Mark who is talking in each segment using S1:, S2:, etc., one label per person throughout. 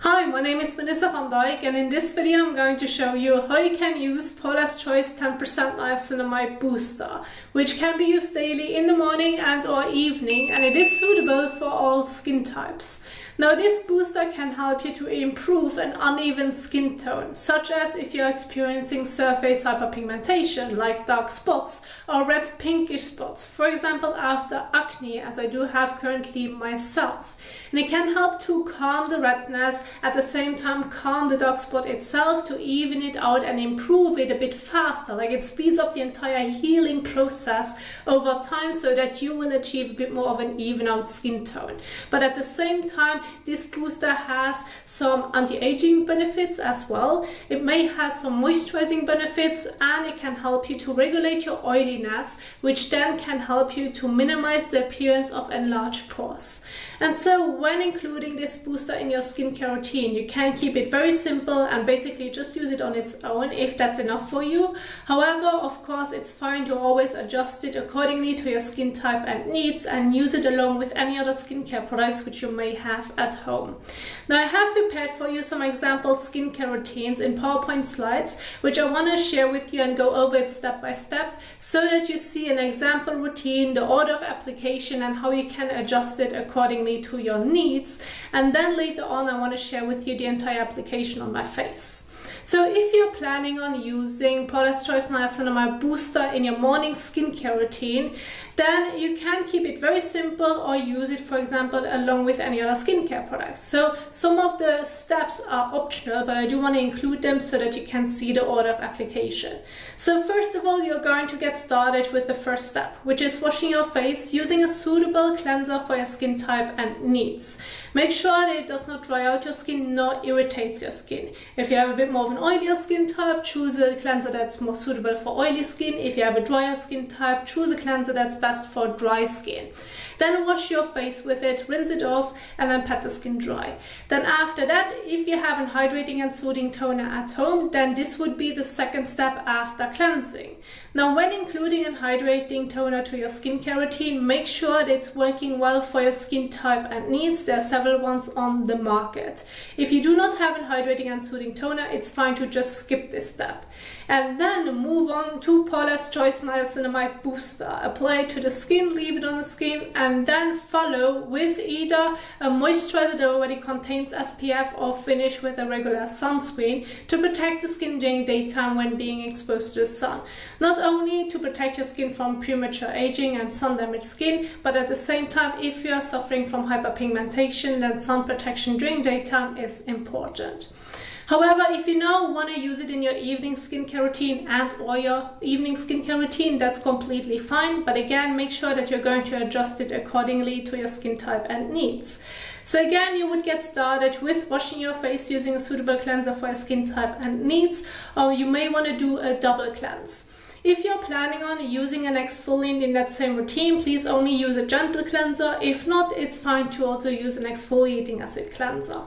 S1: Hi, my name is Vanessa van Dijk, and in this video I'm going to show you how you can use Paula's Choice 10% Niacinamide Booster, which can be used daily in the morning and or evening, and it is suitable for all skin types. Now this booster can help you to improve an uneven skin tone, such as if you're experiencing surface hyperpigmentation like dark spots or red pinkish spots, for example after acne, as I do have currently myself. And it can help to calm the redness, at the same time calm the dark spot itself to even it out and improve it a bit faster, like it speeds up the entire healing process over time so that you will achieve a bit more of an even out skin tone. But at the same time, this booster has some anti-aging benefits as well. It may have some moisturizing benefits, and it can help you to regulate your oiliness, which then can help you to minimize the appearance of enlarged pores. And so when including this booster in your skincare routine, you can keep it very simple and basically just use it on its own if that's enough for you. However, of course, it's fine to always adjust it accordingly to your skin type and needs, and use it along with any other skincare products which you may have at home. Now I have prepared for you some example skincare routines in PowerPoint slides, which I want to share with you and go over it step by step so that you see an example routine, the order of application, and how you can adjust it accordingly to your needs. And then later on I want to share with you the entire application on my face. So if you're planning on using Paula's Choice Niacinamide Booster in your morning skincare routine, then you can keep it very simple or use it, for example, along with any other skincare products. So some of the steps are optional, but I do want to include them so that you can see the order of application. So first of all, you're going to get started with the first step, which is washing your face using a suitable cleanser for your skin type and needs. Make sure that it does not dry out your skin nor irritates your skin. If you have a bit more of an oilier skin type, choose a cleanser that's more suitable for oily skin. If you have a drier skin type, choose a cleanser that's best for dry skin. Then wash your face with it, rinse it off, and then pat the skin dry. Then after that, if you have a hydrating and soothing toner at home, then this would be the second step after cleansing. Now when including a hydrating toner to your skincare routine, make sure that it's working well for your skin type and needs. There are several ones on the market. If you do not have a hydrating and soothing toner, it's fine to just skip this step. And then move on to Paula's Choice Niacinamide Booster. Apply it to the skin, leave it on the skin, and then follow with either a moisturizer that already contains SPF or finish with a regular sunscreen to protect the skin during daytime when being exposed to the sun. Not only to protect your skin from premature aging and sun damaged skin, but at the same time, if you are suffering from hyperpigmentation, then sun protection during daytime is important. However, if you now want to use it in your evening skincare routine and or your evening skincare routine, that's completely fine. But again, make sure that you're going to adjust it accordingly to your skin type and needs. So again, you would get started with washing your face using a suitable cleanser for your skin type and needs, or you may want to do a double cleanse. If you're planning on using an exfoliant in that same routine, please only use a gentle cleanser. If not, it's fine to also use an exfoliating acid cleanser.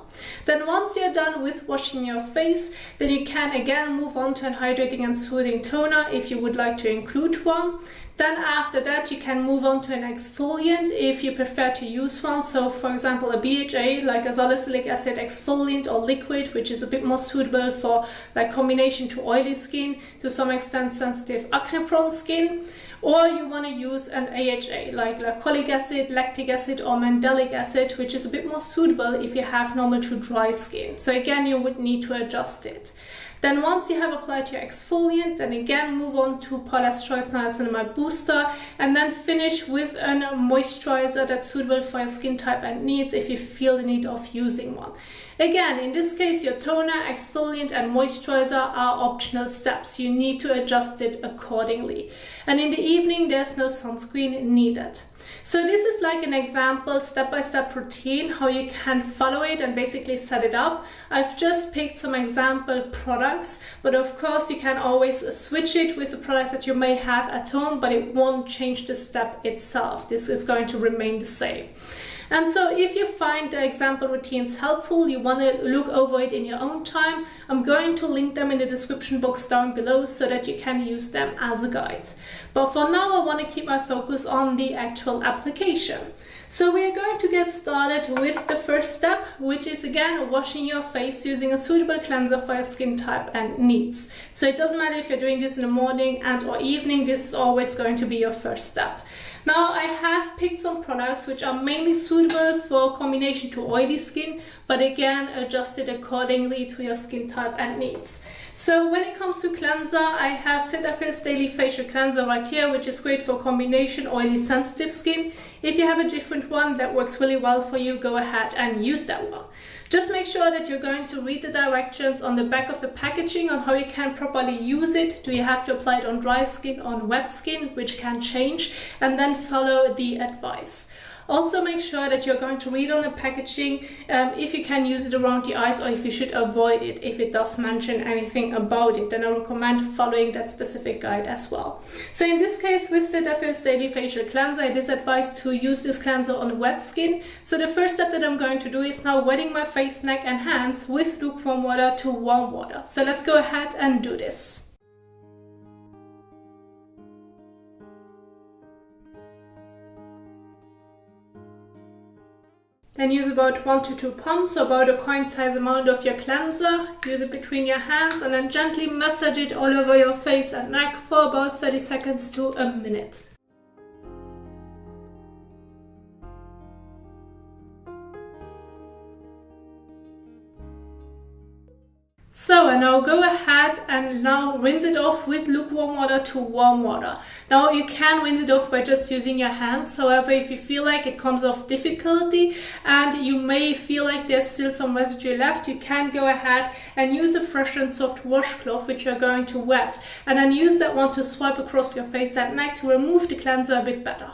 S1: Then once you're done with washing your face, then you can again move on to a hydrating and soothing toner if you would like to include one. Then after that, you can move on to an exfoliant if you prefer to use one. So for example, a BHA, like a salicylic acid exfoliant or liquid, which is a bit more suitable for like combination to oily skin, to some extent sensitive acne prone skin. Or you want to use an AHA, like glycolic acid, lactic acid, or mandelic acid, which is a bit more suitable if you have normal to dry skin. So again, you would need to adjust it. Then once you have applied your exfoliant, then again move on to Paula's Choice Niacinamide Booster, and then finish with a moisturizer that's suitable for your skin type and needs if you feel the need of using one. Again, in this case, your toner, exfoliant, and moisturizer are optional steps. You need to adjust it accordingly. And in the evening, there's no sunscreen needed. So this is like an example step-by-step routine, how you can follow it and basically set it up. I've just picked some example products, but of course you can always switch it with the products that you may have at home, but it won't change the step itself. This is going to remain the same. And so if you find the example routines helpful, you want to look over it in your own time, I'm going to link them in the description box down below so that you can use them as a guide. But for now, I want to keep my focus on the actual application. So we are going to get started with the first step, which is again washing your face using a suitable cleanser for your skin type and needs. So it doesn't matter if you're doing this in the morning and or evening, this is always going to be your first step. Now I have picked some products which are mainly suitable for combination to oily skin, but again adjusted accordingly to your skin type and needs. So when it comes to cleanser, I have Cetaphil's Daily Facial Cleanser right here, which is great for combination oily sensitive skin. If you have a different one that works really well for you, go ahead and use that one. Just make sure that you're going to read the directions on the back of the packaging on how you can properly use it. Do you have to apply it on dry skin, on wet skin, which can change, and then follow the advice. Also make sure that you're going to read on the packaging if you can use it around the eyes or if you should avoid it if it does mention anything about it. Then I recommend following that specific guide as well. So in this case with Cetaphil's Daily Facial Cleanser, it is advised to use this cleanser on wet skin. So the first step that I'm going to do is now wetting my face, neck and hands with lukewarm water to warm water. So let's go ahead and do this. Then use about 1 to 2 pumps, so about a coin size amount of your cleanser. Use it between your hands and then gently massage it all over your face and neck for about 30 seconds to a minute. So and now go ahead and now rinse it off with lukewarm water to warm water. Now you can rinse it off by just using your hands. However, if you feel like it comes off difficulty and you may feel like there's still some residue left, you can go ahead and use a fresh and soft washcloth which you're going to wet, and then use that one to swipe across your face and neck to remove the cleanser a bit better.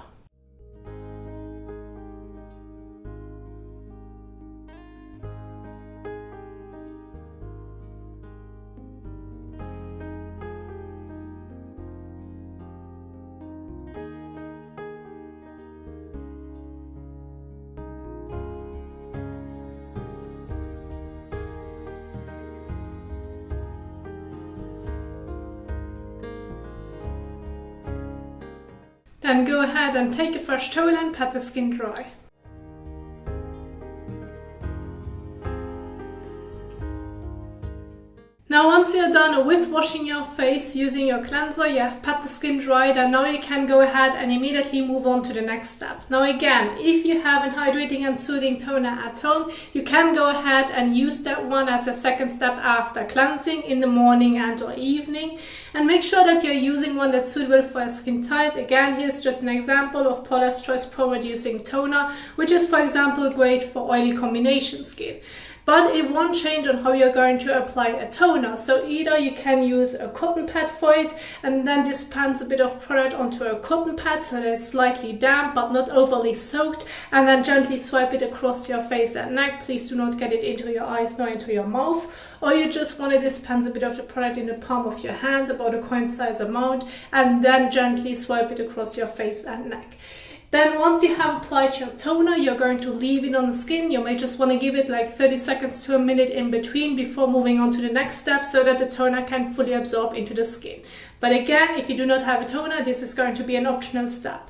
S1: Then go ahead and take a fresh towel and pat the skin dry. Now once you're done with washing your face using your cleanser, you have pat the skin dry, and now you can go ahead and immediately move on to the next step. Now again, if you have an hydrating and soothing toner at home, you can go ahead and use that one as a second step after cleansing in the morning and or evening. And make sure that you're using one that's suitable for your skin type. Again, here's just an example of Paula's Choice Pro Reducing Toner, which is for example great for oily combination skin. But it won't change on how you're going to apply a toner. So either you can use a cotton pad for it and then dispense a bit of product onto a cotton pad so that it's slightly damp but not overly soaked, and then gently swipe it across your face and neck. Please do not get it into your eyes nor into your mouth. Or you just want to dispense a bit of the product in the palm of your hand, about a coin size amount, and then gently swipe it across your face and neck. Then once you have applied your toner, you're going to leave it on the skin. You may just want to give it like 30 seconds to a minute in between before moving on to the next step so that the toner can fully absorb into the skin. But again, if you do not have a toner, this is going to be an optional step.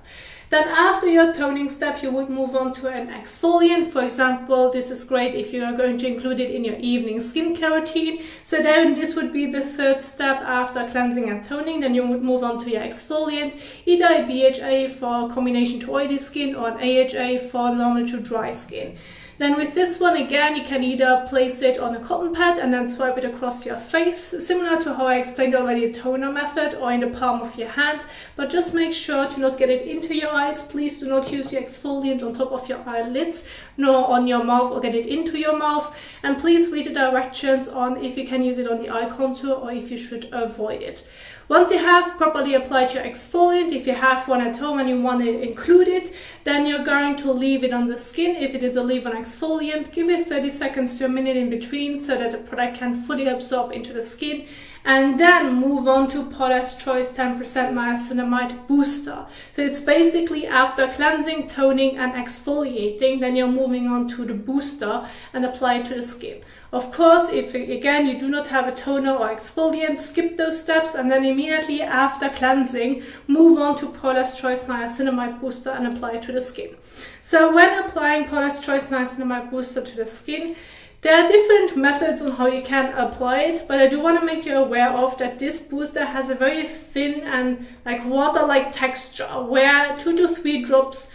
S1: Then after your toning step, you would move on to an exfoliant. For example, this is great if you are going to include it in your evening skincare routine. So then this would be the third step after cleansing and toning. Then you would move on to your exfoliant, either a BHA for combination to oily skin or an AHA for normal to dry skin. Then with this one, again, you can either place it on a cotton pad and then swipe it across your face, similar to how I explained already the toner method, or in the palm of your hand. But just make sure to not get it into your eyes. Please do not use your exfoliant on top of your eyelids, nor on your mouth or get it into your mouth. And please read the directions on if you can use it on the eye contour or if you should avoid it. Once you have properly applied your exfoliant, if you have one at home and you want to include it, then you're going to leave it on the skin. If it is a leave-on exfoliant, give it 30 seconds to a minute in between so that the product can fully absorb into the skin, and then move on to Paula's Choice 10% Niacinamide Booster. So it's basically after cleansing, toning and exfoliating, then you're moving on to the booster and apply it to the skin. Of course, if again you do not have a toner or exfoliant, skip those steps and then immediately after cleansing, move on to Paula's Choice Niacinamide Booster and apply it to the skin. So when applying Paula's Choice Niacinamide Booster to the skin, there are different methods on how you can apply it, but I do want to make you aware of that this booster has a very thin and like water-like texture, where 2 to 3 drops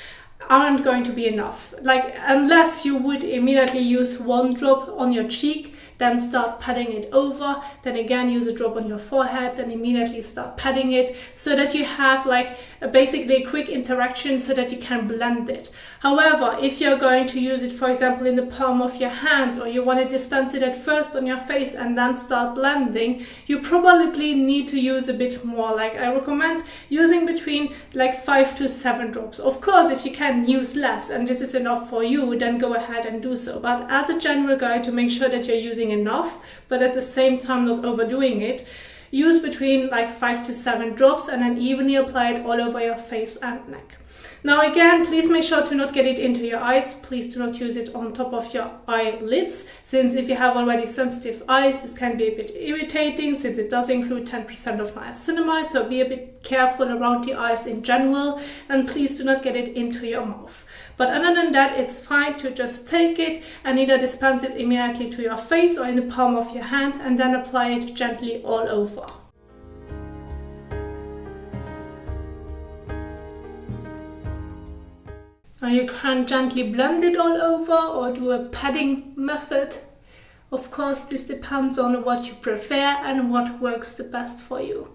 S1: aren't going to be enough. Like, unless you would immediately use 1 drop on your cheek, then start patting it over, then again use a drop on your forehead, then immediately start patting it, so that you have like basically a quick interaction so that you can blend it. However, if you're going to use it, for example, in the palm of your hand, or you want to dispense it at first on your face and then start blending, you probably need to use a bit more. Like, I recommend using between like 5 to 7 drops. Of course, if you can use less and this is enough for you, then go ahead and do so. But as a general guide, to make sure that you're using enough, but at the same time not overdoing it, use between like 5 to 7 drops and then evenly apply it all over your face and neck. Now again, please make sure to not get it into your eyes. Please do not use it on top of your eyelids, since if you have already sensitive eyes, this can be a bit irritating, since it does include 10% of niacinamide, so be a bit careful around the eyes in general, and please do not get it into your mouth. But other than that, it's fine to just take it and either dispense it immediately to your face or in the palm of your hand and then apply it gently all over. Now you can gently blend it all over or do a patting method. Of course, this depends on what you prefer and what works the best for you.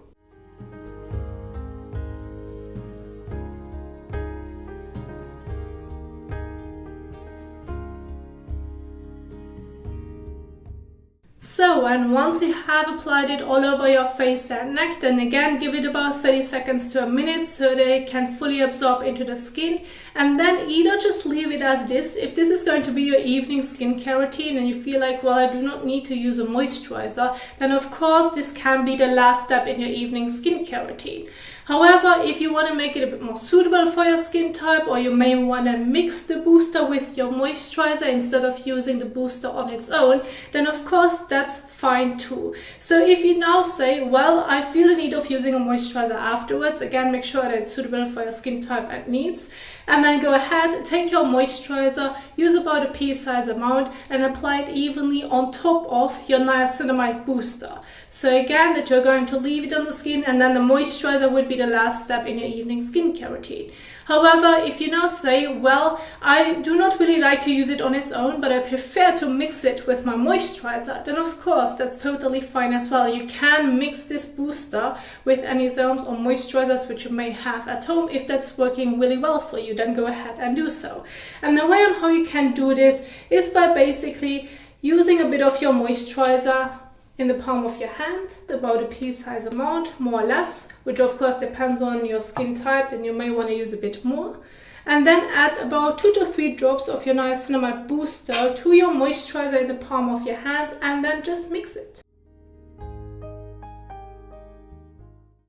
S1: So, and once you have applied it all over your face and neck, then again give it about 30 seconds to a minute so that it can fully absorb into the skin, and then either just leave it as this. If this is going to be your evening skincare routine and you feel like, well, I do not need to use a moisturizer, then of course this can be the last step in your evening skincare routine. However, if you want to make it a bit more suitable for your skin type, or you may want to mix the booster with your moisturizer instead of using the booster on its own, then of course that's fine too. So if you now say, well, I feel the need of using a moisturizer afterwards, again, make sure that it's suitable for your skin type and needs, and then go ahead, take your moisturizer, use about a pea-sized amount and apply it evenly on top of your niacinamide booster. So again, that you're going to leave it on the skin, and then the moisturizer would be the last step in your evening skincare routine. However, if you now say, well, I do not really like to use it on its own, but I prefer to mix it with my moisturizer, then of course that's totally fine as well. You can mix this booster with any serums or moisturizers which you may have at home. If that's working really well for you, then go ahead and do so. And the way on how you can do this is by basically using a bit of your moisturizer in the palm of your hand, about a pea-sized amount, more or less, which of course depends on your skin type, and you may want to use a bit more. And then add about 2 to 3 drops of your niacinamide booster to your moisturizer in the palm of your hand, and then just mix it.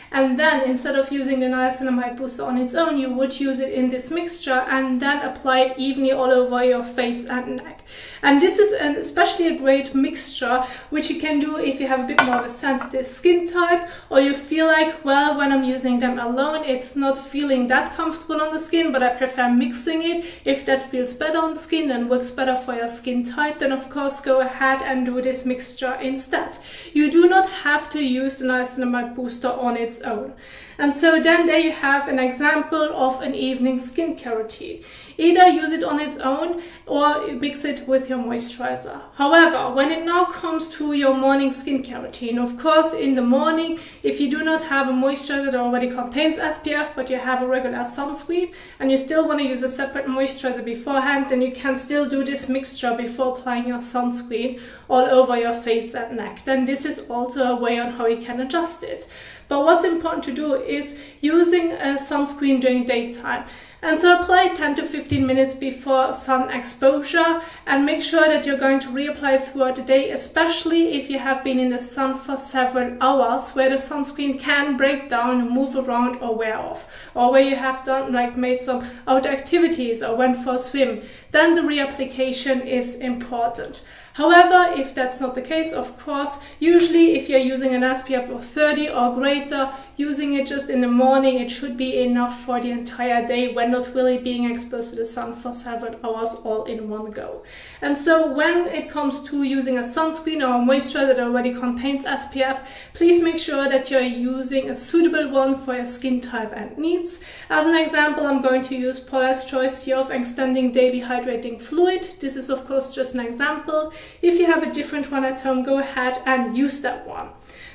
S1: And then instead of using the niacinamide booster on its own, you would use it in this mixture and then apply it evenly all over your face and neck. And this is especially a great mixture which you can do if you have a bit more of a sensitive skin type, or you feel like, well, when I'm using them alone it's not feeling that comfortable on the skin, but I prefer mixing it. If that feels better on the skin and works better for your skin type, then of course go ahead and do this mixture instead. You do not have to use the niacinamide booster on its own. And so then there you have an example of an evening skincare routine. Either use it on its own or mix it with your moisturizer. However, when it now comes to your morning skincare routine, of course, in the morning, if you do not have a moisturizer that already contains SPF, but you have a regular sunscreen, and you still want to use a separate moisturizer beforehand, then you can still do this mixture before applying your sunscreen all over your face and neck. Then this is also a way on how you can adjust it. But what's important to do is using a sunscreen during daytime. And so apply 10 to 15 minutes before sun exposure, and make sure that you're going to reapply throughout the day, especially if you have been in the sun for several hours, where the sunscreen can break down, move around or wear off, or where you have done made some outdoor activities or went for a swim. Then the reapplication is important. However, if that's not the case, of course, usually if you're using an SPF of 30 or greater, using it just in the morning, it should be enough for the entire day when not really being exposed to the sun for several hours all in one go. And so when it comes to using a sunscreen or a moisturizer that already contains SPF, please make sure that you're using a suitable one for your skin type and needs. As an example, I'm going to use Paula's Choice Serum Extending Daily Hydrating Fluid. This is of course just an example. If you have a different one at home, go ahead and use that one.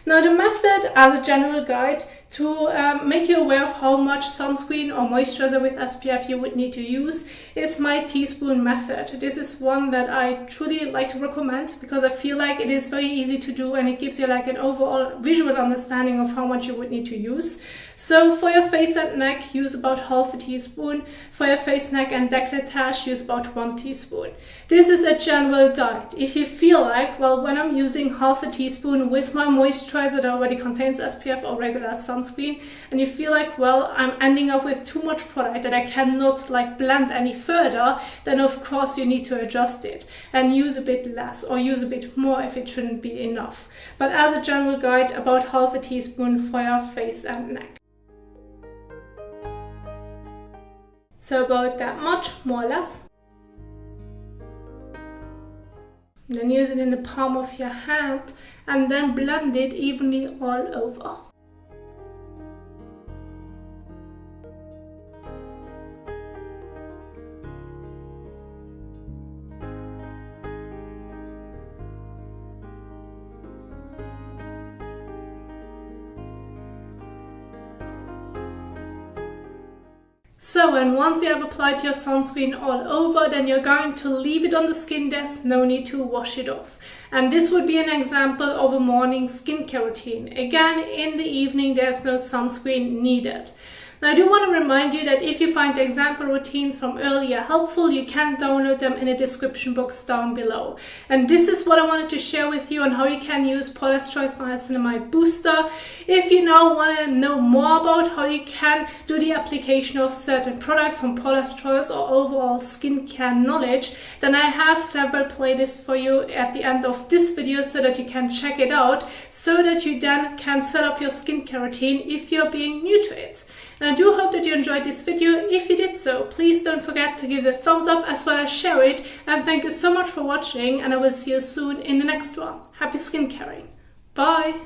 S1: Now, the method as a general guide to make you aware of how much sunscreen or moisturizer with SPF you would need to use is my teaspoon method. This is one that I truly like to recommend because I feel like it is very easy to do and it gives you like an overall visual understanding of how much you would need to use. So for your face and neck, use about half a teaspoon. For your face, neck and décolletage, use about 1 teaspoon. This is a general guide. If you feel like, well, when I'm using half a teaspoon with my moisturizer that already contains SPF or regular sunscreen, and you feel like, well, I'm ending up with too much product that I cannot like blend any further, then of course you need to adjust it and use a bit less or use a bit more if it shouldn't be enough. But as a general guide, about half a teaspoon for your face and neck. So about that much, more or less. Then use it in the palm of your hand and then blend it evenly all over. So, and once you have applied your sunscreen all over, then you're going to leave it on the skin. There's no need to wash it off. And this would be an example of a morning skincare routine. Again, in the evening, there's no sunscreen needed. Now, I do want to remind you that if you find the example routines from earlier helpful, you can download them in the description box down below. And this is what I wanted to share with you on how you can use Paula's Choice Niacinamide Booster. If you now want to know more about how you can do the application of certain products from Paula's Choice or overall skincare knowledge, then I have several playlists for you at the end of this video so that you can check it out, so that you then can set up your skincare routine if you're being new to it. And I do hope that you enjoyed this video. If you did so, please don't forget to give it a thumbs up as well as share it. And thank you so much for watching, and I will see you soon in the next one. Happy skincaring. Bye!